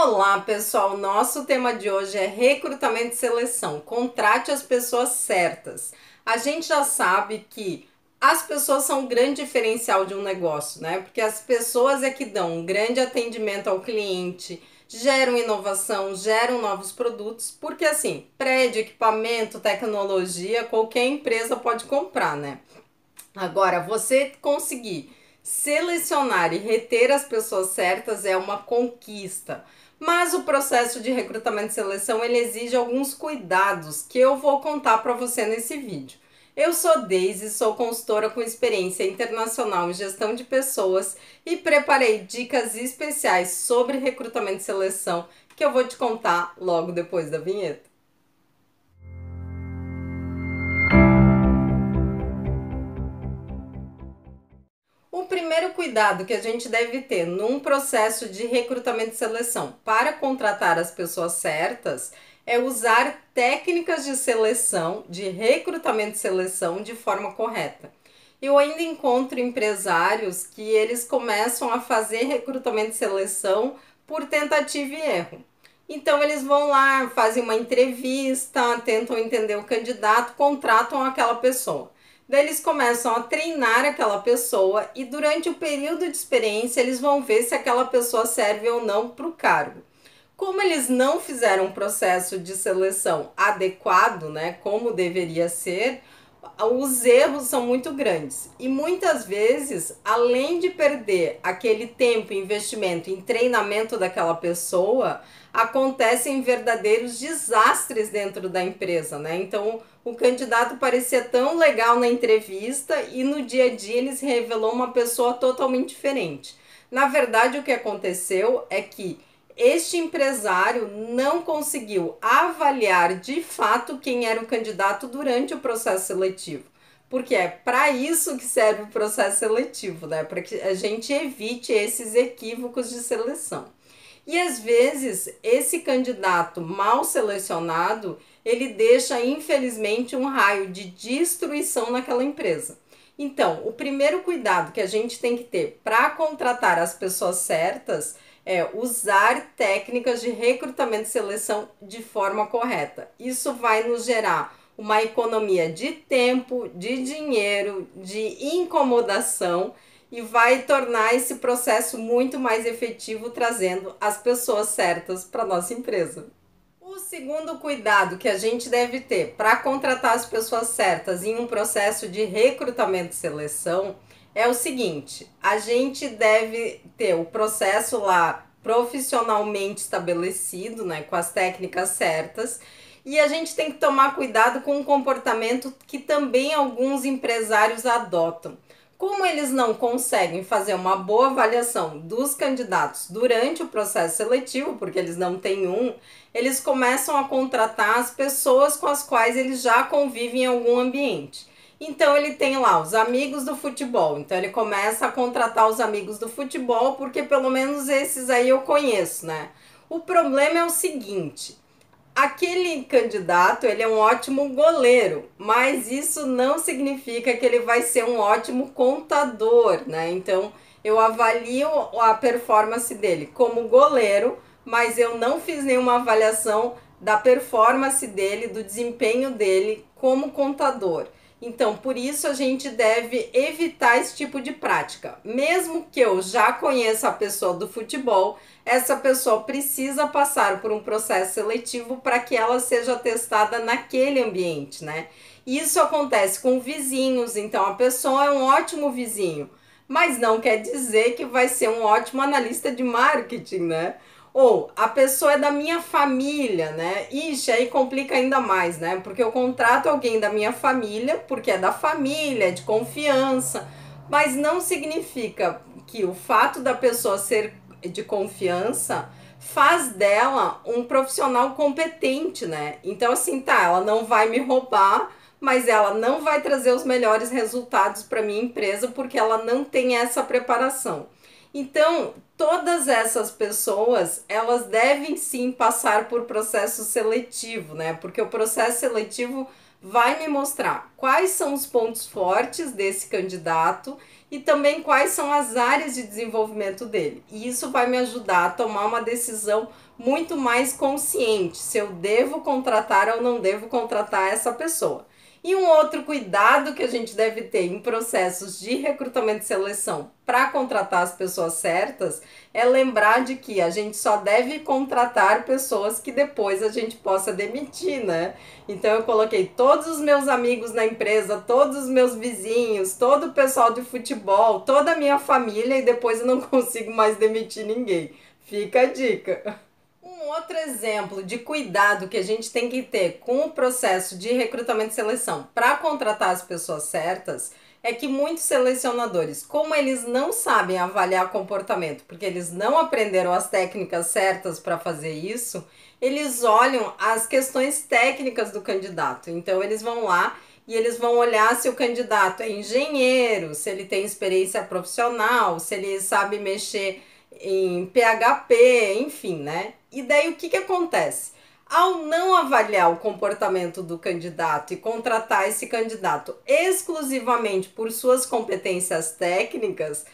Olá, pessoal! Nosso tema de hoje é recrutamento e seleção. Contrate as pessoas certas. A gente já sabe que as pessoas são um grande diferencial de um negócio, né? Porque as pessoas é que dão um grande atendimento ao cliente, geram inovação, geram novos produtos, porque assim, prédio, equipamento, tecnologia, qualquer empresa pode comprar, né? Agora, você conseguir selecionar e reter as pessoas certas é uma conquista. Mas o processo de recrutamento e seleção ele exige alguns cuidados que eu vou contar para você nesse vídeo. Eu sou Deise, sou consultora com experiência internacional em gestão de pessoas e preparei dicas especiais sobre recrutamento e seleção que eu vou te contar logo depois da vinheta. O primeiro cuidado que a gente deve ter num processo de recrutamento e seleção para contratar as pessoas certas é usar técnicas de seleção, de recrutamento e seleção de forma correta. Eu ainda encontro empresários que eles começam a fazer recrutamento e seleção por tentativa e erro. Então eles vão lá, fazem uma entrevista, tentam entender o candidato, contratam aquela pessoa. Daí eles começam a treinar aquela pessoa e durante o período de experiência eles vão ver se aquela pessoa serve ou não para o cargo. Como eles não fizeram um processo de seleção adequado, né, como deveria ser, os erros são muito grandes. E muitas vezes, além de perder aquele tempo e investimento em treinamento daquela pessoa, acontecem verdadeiros desastres dentro da empresa, né? Então, o candidato parecia tão legal na entrevista e no dia a dia ele se revelou uma pessoa totalmente diferente. Na verdade, o que aconteceu é que este empresário não conseguiu avaliar de fato quem era o candidato durante o processo seletivo. Porque é para isso que serve o processo seletivo, né? Para que a gente evite esses equívocos de seleção. E às vezes esse candidato mal selecionado, ele deixa infelizmente um raio de destruição naquela empresa. Então, o primeiro cuidado que a gente tem que ter para contratar as pessoas certas é usar técnicas de recrutamento e seleção de forma correta. Isso vai nos gerar uma economia de tempo, de dinheiro, de incomodação e vai tornar esse processo muito mais efetivo, trazendo as pessoas certas para a nossa empresa. O segundo cuidado que a gente deve ter para contratar as pessoas certas em um processo de recrutamento e seleção é o seguinte: a gente deve ter o processo lá profissionalmente estabelecido, né, com as técnicas certas, e a gente tem que tomar cuidado com o comportamento que também alguns empresários adotam. Como eles não conseguem fazer uma boa avaliação dos candidatos durante o processo seletivo, porque eles não têm eles começam a contratar as pessoas com as quais eles já convivem em algum ambiente. Então ele tem lá os amigos do futebol, então ele começa a contratar os amigos do futebol, porque pelo menos esses aí eu conheço, né? O problema é o seguinte: aquele candidato, ele é um ótimo goleiro, mas isso não significa que ele vai ser um ótimo contador, né? Então, eu avalio a performance dele como goleiro, mas eu não fiz nenhuma avaliação da performance dele, do desempenho dele como contador. Então, por isso a gente deve evitar esse tipo de prática. Mesmo que eu já conheça a pessoa do futebol, essa pessoa precisa passar por um processo seletivo para que ela seja testada naquele ambiente, né? Isso acontece com vizinhos, então a pessoa é um ótimo vizinho, mas não quer dizer que vai ser um ótimo analista de marketing, né? Ou a pessoa é da minha família, né? Ixi, aí complica ainda mais, né? Porque eu contrato alguém da minha família, porque é da família, é de confiança, mas não significa que o fato da pessoa ser de confiança faz dela um profissional competente, né? Então, assim, tá, ela não vai me roubar, mas ela não vai trazer os melhores resultados para minha empresa porque ela não tem essa preparação. Então, todas essas pessoas, elas devem sim passar por processo seletivo, né? Porque o processo seletivo vai me mostrar quais são os pontos fortes desse candidato e também quais são as áreas de desenvolvimento dele. E isso vai me ajudar a tomar uma decisão muito mais consciente, se eu devo contratar ou não devo contratar essa pessoa. E um outro cuidado que a gente deve ter em processos de recrutamento e seleção para contratar as pessoas certas é lembrar de que a gente só deve contratar pessoas que depois a gente possa demitir, né? Então eu coloquei todos os meus amigos na empresa, todos os meus vizinhos, todo o pessoal de futebol, toda a minha família e depois eu não consigo mais demitir ninguém. Fica a dica. Um outro exemplo de cuidado que a gente tem que ter com o processo de recrutamento e seleção para contratar as pessoas certas é que muitos selecionadores, como eles não sabem avaliar comportamento, porque eles não aprenderam as técnicas certas para fazer isso, eles olham as questões técnicas do candidato. Então eles vão lá e eles vão olhar se o candidato é engenheiro, se ele tem experiência profissional, se ele sabe mexer em PHP, enfim, né? E daí o que acontece? Ao não avaliar o comportamento do candidato e contratar esse candidato exclusivamente por suas competências técnicas,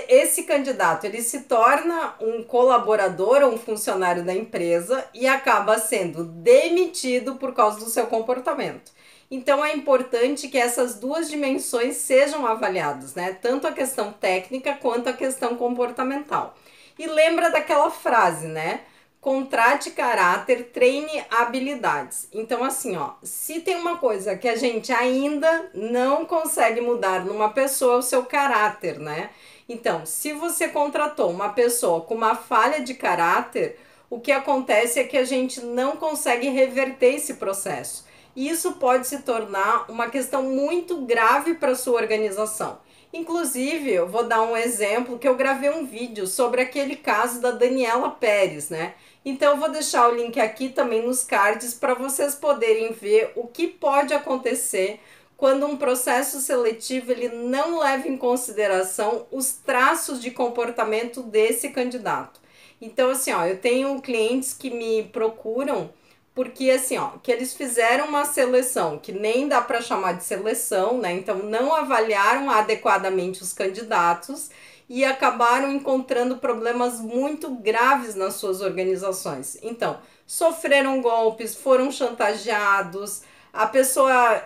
esse candidato ele se torna um colaborador ou um funcionário da empresa e acaba sendo demitido por causa do seu comportamento. Então é importante que essas duas dimensões sejam avaliadas, né? Tanto a questão técnica quanto a questão comportamental. E lembra daquela frase, né? Contrate caráter, treine habilidades. Então, assim, ó, se tem uma coisa que a gente ainda não consegue mudar numa pessoa, é o seu caráter, né? Então, se você contratou uma pessoa com uma falha de caráter, o que acontece é que a gente não consegue reverter esse processo. E isso pode se tornar uma questão muito grave para a sua organização. Inclusive, eu vou dar um exemplo que eu gravei um vídeo sobre aquele caso da Daniela Pérez, né? Então eu vou deixar o link aqui também nos cards para vocês poderem ver o que pode acontecer quando um processo seletivo ele não leva em consideração os traços de comportamento desse candidato. Então assim, ó, eu tenho clientes que me procuram porque assim, ó, que eles fizeram uma seleção que nem dá para chamar de seleção, né? Então não avaliaram adequadamente os candidatos e acabaram encontrando problemas muito graves nas suas organizações. Então, sofreram golpes, foram chantageados, a pessoa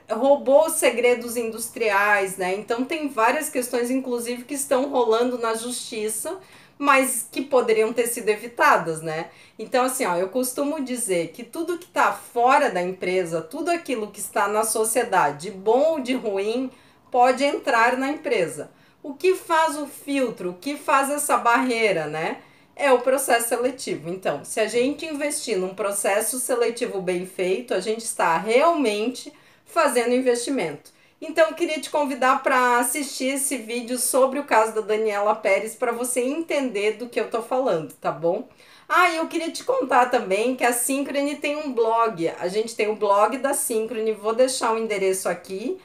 roubou os segredos industriais, né? Então tem várias questões, inclusive, que estão rolando na justiça, mas que poderiam ter sido evitadas, né? Então, assim, ó, eu costumo dizer que tudo que está fora da empresa, tudo aquilo que está na sociedade, de bom ou de ruim, pode entrar na empresa. O que faz o filtro, o que faz essa barreira, né? É o processo seletivo. Então, se a gente investir num processo seletivo bem feito, a gente está realmente fazendo investimento. Então, eu queria te convidar para assistir esse vídeo sobre o caso da Daniela Pérez para você entender do que eu tô falando, tá bom? Ah, e eu queria te contar também que a Synchrony tem um blog. A gente tem o blog da Synchrony, vou deixar o endereço aqui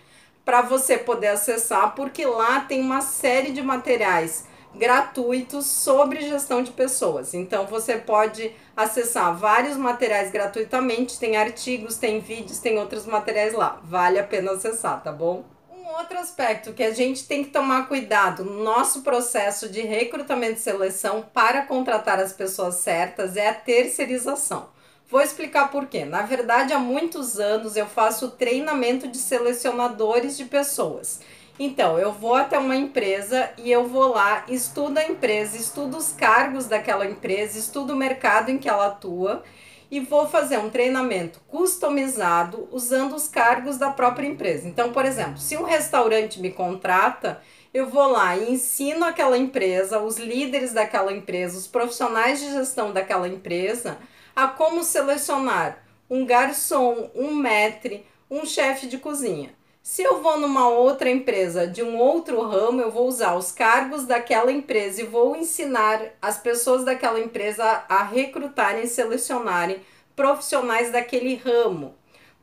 para você poder acessar, porque lá tem uma série de materiais gratuitos sobre gestão de pessoas. Então você pode acessar vários materiais gratuitamente, tem artigos, tem vídeos, tem outros materiais lá. Vale a pena acessar, tá bom? Um outro aspecto que a gente tem que tomar cuidado no nosso processo de recrutamento e seleção para contratar as pessoas certas é a terceirização. Vou explicar por quê. Na verdade, há muitos anos eu faço treinamento de selecionadores de pessoas. Então, eu vou até uma empresa e eu vou lá, estudo a empresa, estudo os cargos daquela empresa, estudo o mercado em que ela atua e vou fazer um treinamento customizado usando os cargos da própria empresa. Então, por exemplo, se um restaurante me contrata, eu vou lá e ensino aquela empresa, os líderes daquela empresa, os profissionais de gestão daquela empresa, a como selecionar um garçom, um maître, um chefe de cozinha. Se eu vou numa outra empresa de um outro ramo, eu vou usar os cargos daquela empresa e vou ensinar as pessoas daquela empresa a recrutarem e selecionarem profissionais daquele ramo.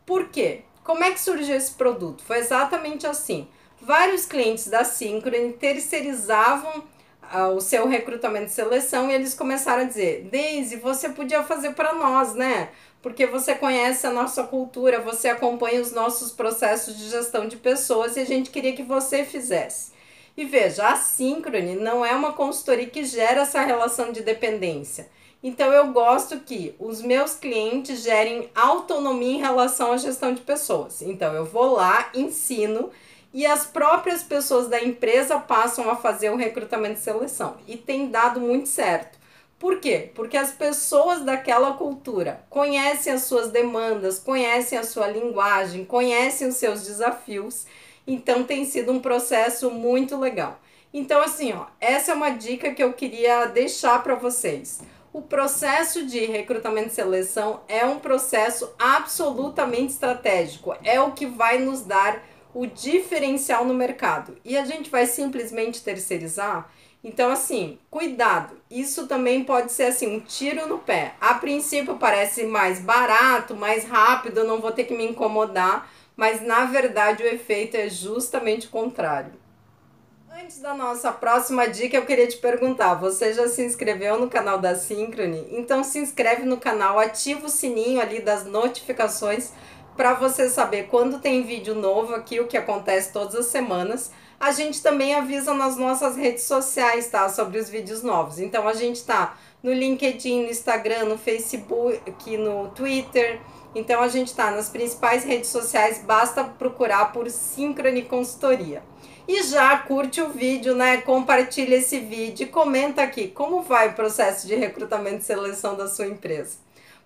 Por quê? Como é que surgiu esse produto? Foi exatamente assim. Vários clientes da Synchrony terceirizavam o seu recrutamento e seleção e eles começaram a dizer: Deise, você podia fazer para nós, né? Porque você conhece a nossa cultura, você acompanha os nossos processos de gestão de pessoas e a gente queria que você fizesse. E veja, a Synchrony não é uma consultoria que gera essa relação de dependência. Então eu gosto que os meus clientes gerem autonomia em relação à gestão de pessoas. Então eu vou lá, ensino e as próprias pessoas da empresa passam a fazer o recrutamento e seleção. E tem dado muito certo. Por quê? Porque as pessoas daquela cultura conhecem as suas demandas, conhecem a sua linguagem, conhecem os seus desafios. Então tem sido um processo muito legal. Então assim, ó, essa é uma dica que eu queria deixar para vocês. O processo de recrutamento e seleção é um processo absolutamente estratégico. É o que vai nos dar o diferencial no mercado. E a gente vai simplesmente terceirizar? Então, assim, cuidado. Isso também pode ser assim, um tiro no pé. A princípio parece mais barato, mais rápido, eu não vou ter que me incomodar, mas na verdade o efeito é justamente o contrário. Antes da nossa próxima dica, eu queria te perguntar: você já se inscreveu no canal da Synchrony? Então se inscreve no canal, ativa o sininho ali das notificações para você saber quando tem vídeo novo aqui, o que acontece todas as semanas. A gente também avisa nas nossas redes sociais, tá? Sobre os vídeos novos. Então a gente tá no LinkedIn, no Instagram, no Facebook, no Twitter. Então a gente tá nas principais redes sociais, basta procurar por Synchrony Consultoria. E já curte o vídeo, né? Compartilha esse vídeo e comenta aqui como vai o processo de recrutamento e seleção da sua empresa.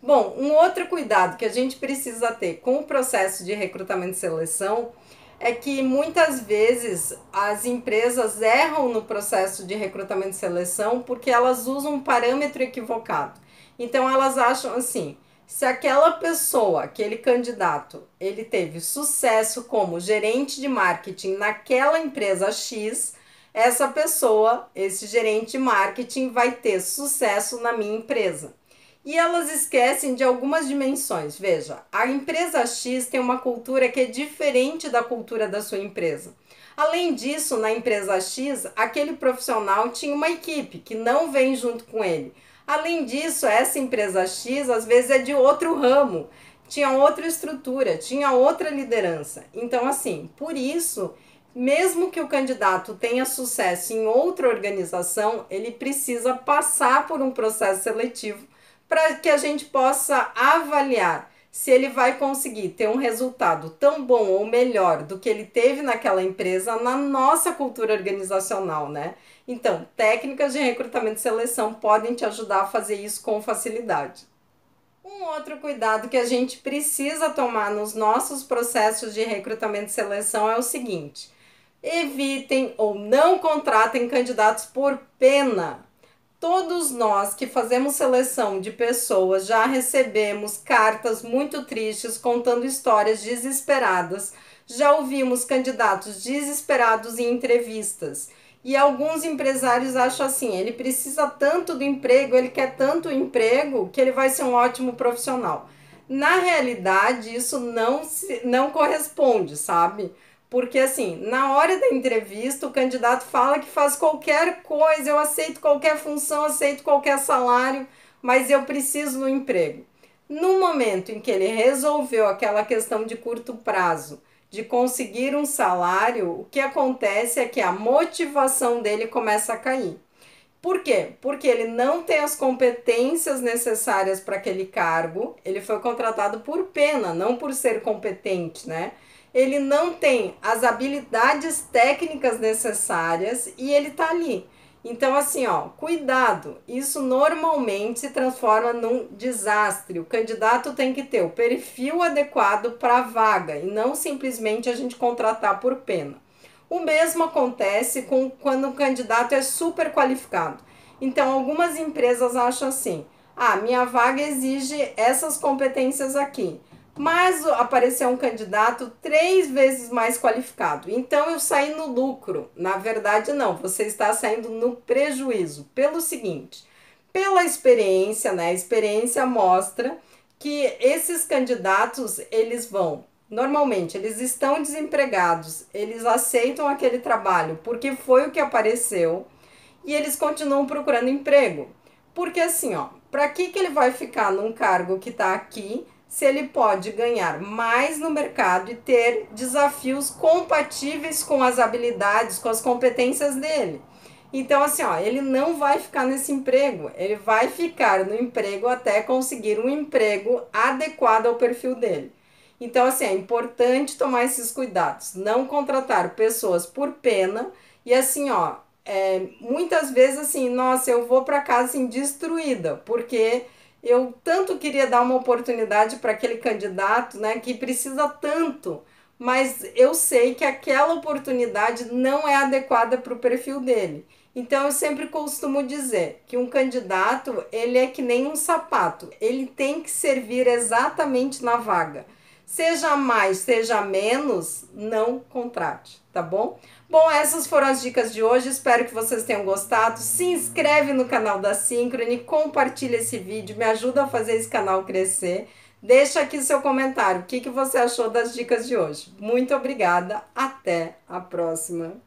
Bom, um outro cuidado que a gente precisa ter com o processo de recrutamento e seleção é que muitas vezes as empresas erram no processo de recrutamento e seleção porque elas usam um parâmetro equivocado. Então elas acham assim: se aquela pessoa, aquele candidato, ele teve sucesso como gerente de marketing naquela empresa X, essa pessoa, esse gerente de marketing, vai ter sucesso na minha empresa. E elas esquecem de algumas dimensões. Veja, a empresa X tem uma cultura que é diferente da cultura da sua empresa. Além disso, na empresa X, aquele profissional tinha uma equipe que não vem junto com ele. Além disso, essa empresa X às vezes é de outro ramo, tinha outra estrutura, tinha outra liderança. Então, assim, por isso, mesmo que o candidato tenha sucesso em outra organização, ele precisa passar por um processo seletivo para que a gente possa avaliar se ele vai conseguir ter um resultado tão bom ou melhor do que ele teve naquela empresa na nossa cultura organizacional, né? Então, técnicas de recrutamento e seleção podem te ajudar a fazer isso com facilidade. Um outro cuidado que a gente precisa tomar nos nossos processos de recrutamento e seleção é o seguinte: evitem ou não contratem candidatos por pena. Todos nós que fazemos seleção de pessoas já recebemos cartas muito tristes contando histórias desesperadas. Já ouvimos candidatos desesperados em entrevistas. E alguns empresários acham assim: ele precisa tanto do emprego, ele quer tanto o emprego que ele vai ser um ótimo profissional. Na realidade, isso não corresponde, sabe? Porque assim, na hora da entrevista, o candidato fala que faz qualquer coisa, eu aceito qualquer função, aceito qualquer salário, mas eu preciso do emprego. No momento em que ele resolveu aquela questão de curto prazo, de conseguir um salário, o que acontece é que a motivação dele começa a cair. Por quê? Porque ele não tem as competências necessárias para aquele cargo, ele foi contratado por pena, não por ser competente, né? Ele não tem as habilidades técnicas necessárias e ele tá ali. Então, assim, ó, cuidado, isso normalmente se transforma num desastre. O candidato tem que ter o perfil adequado para a vaga e não simplesmente a gente contratar por pena. O mesmo acontece quando o candidato é super qualificado. Então, algumas empresas acham assim: ah, minha vaga exige essas competências aqui, mas apareceu um candidato 3 vezes mais qualificado, então eu saí no lucro. Na verdade, não, você está saindo no prejuízo. Pelo seguinte, pela experiência, né? A experiência mostra que esses candidatos, eles vão, normalmente, eles estão desempregados, eles aceitam aquele trabalho porque foi o que apareceu. e eles continuam procurando emprego. Porque assim, ó, para que ele vai ficar num cargo que está aqui se ele pode ganhar mais no mercado e ter desafios compatíveis com as habilidades, com as competências dele? Então, assim, ó, ele não vai ficar nesse emprego, ele vai ficar no emprego até conseguir um emprego adequado ao perfil dele. Então, assim, é importante tomar esses cuidados, não contratar pessoas por pena e assim, ó, muitas vezes assim, nossa, eu vou para casa assim destruída, porque eu tanto queria dar uma oportunidade para aquele candidato, né, que precisa tanto, mas eu sei que aquela oportunidade não é adequada para o perfil dele. Então eu sempre costumo dizer que um candidato, ele é que nem um sapato, ele tem que servir exatamente na vaga. Seja mais, seja menos, não contrate, tá bom? Bom, essas foram as dicas de hoje, espero que vocês tenham gostado. Se inscreve no canal da Synchrony, compartilha esse vídeo, me ajuda a fazer esse canal crescer. Deixa aqui seu comentário, o que você achou das dicas de hoje. Muito obrigada, até a próxima.